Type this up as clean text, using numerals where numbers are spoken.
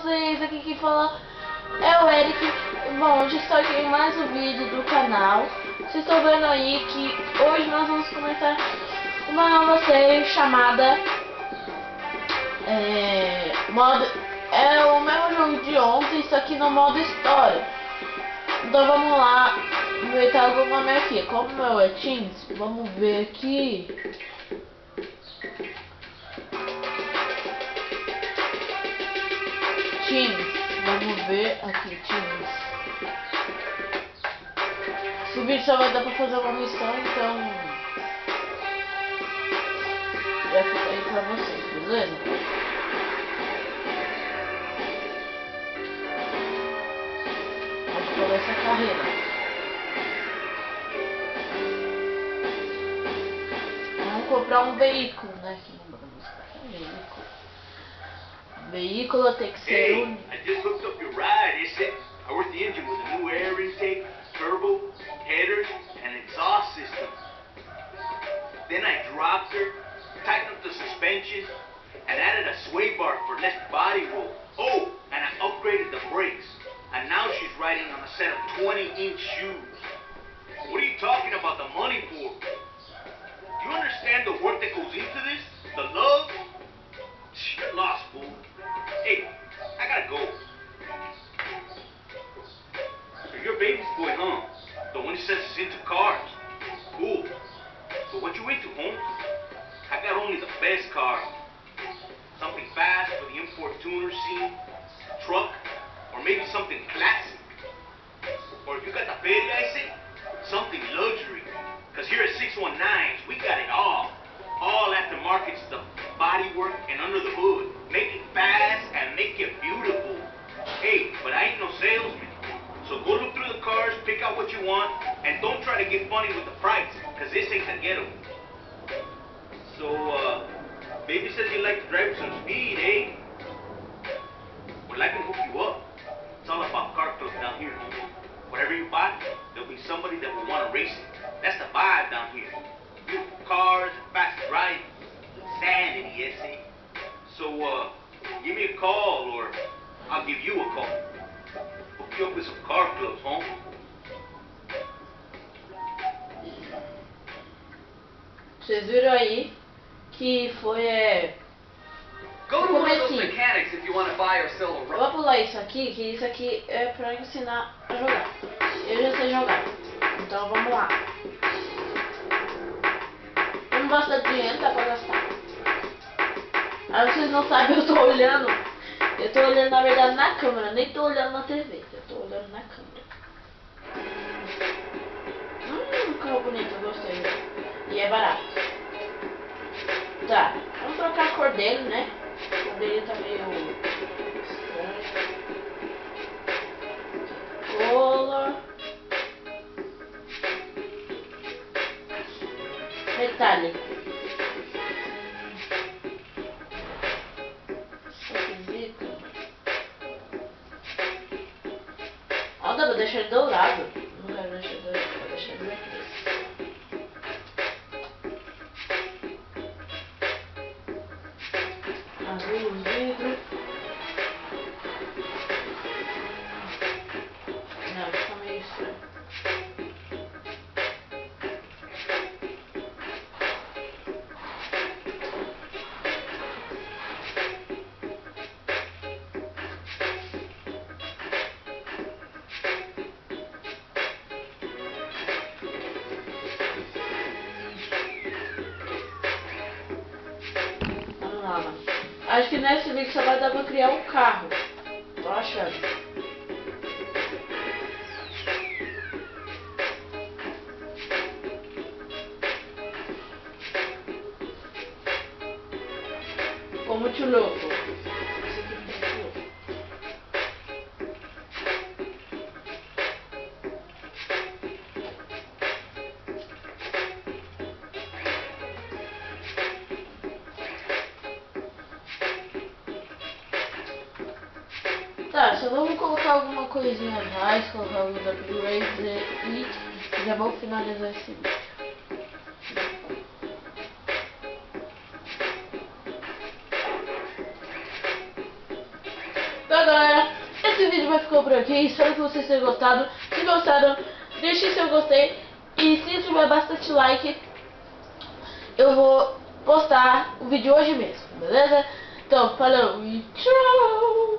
vocês? Aqui quem fala é o Eric. Bom, hoje estou aqui em mais um vídeo do canal. Vocês estão vendo aí que hoje nós vamos começar uma nova série chamada é o mesmo jogo de ontem, só que no modo história. Então vamos lá ver o nome aqui. Como o meu é Teams, vamos ver aqui. Teams, vamos ver aqui, Teams. Esse vídeo só vai dar pra fazer uma missão, então já fica aí pra vocês, beleza? Vamos fazer essa carreira. Vamos comprar um veículo, né? Veículo tem que ser Hey, I just hooked up your ride, is it? I worked the engine with a new air intake, turbo, headers, and exhaust system. Then I dropped her, tightened up the suspension, and added a sway bar for less body roll. Oh, and I upgraded the brakes. And now she's riding on a set of 20-inch shoes. What are you talking about the money for? Do you understand the work that goes into this? The love? You're lost, fool. Hey, I gotta go. So you're baby's boy, huh? The one who says he's into cars. Cool. So what you into, Holmes? I got only the best car. Something fast for the import tuner scene, truck, or maybe something classic. Or if you got the feria, I say, something luxury. Cause here at 619s, we got it all. All aftermarket's the bodywork and under the hood. Make it fast and make it beautiful. Hey, but I ain't no salesman. So go look through the cars, pick out what you want, and don't try to get funny with the price, cause this ain't the ghetto. So, baby says you like to drive with some speed, eh? Well, I can hook you up. It's all about car clubs down here, homie. Whatever you buy, there'll be somebody that will want to race it. That's the vibe down here. Beautiful cars, fast riding, insanity, yes, eh? So, give me a call, or I'll give you a call. Hook you up with some car clubs, homie. Vocês viram aí que foi Go to one of those comecinho. mechanics if you want to buy or sell a Eu vou pular isso aqui, que isso aqui é pra ensinar a jogar. Eu já sei jogar, então vamos lá. Eu não gosto de dinheiro, dá pra gastar. Aí vocês não sabem, eu tô olhando na verdade na câmera, nem tô olhando na TV, eu tô olhando na câmera. Carro bonito, eu gostei. E é barato. Tá, vamos trocar a cor dele, né? A cor dele tá meio color metálico. Ó, dá pra deixar ele dourado. Não quero deixar ele dourado, vou deixar ele vermelho. Azul, vidro. Não, fica meio estranho. Vamos lá, mano. Acho que nesse vídeo só vai dar pra criar um carro. Tô achando. Ficou muito louco. Esse aqui ficou muito louco. Tá, só vamos colocar alguma coisinha a mais, colocar alguns upgrades e já vou finalizar esse vídeo. galera, esse vídeo vai ficar por aqui. Espero que vocês tenham gostado. Se gostaram, deixe seu gostei. E se tiver bastante like, eu vou postar o vídeo hoje mesmo, beleza? Então, falou e tchau!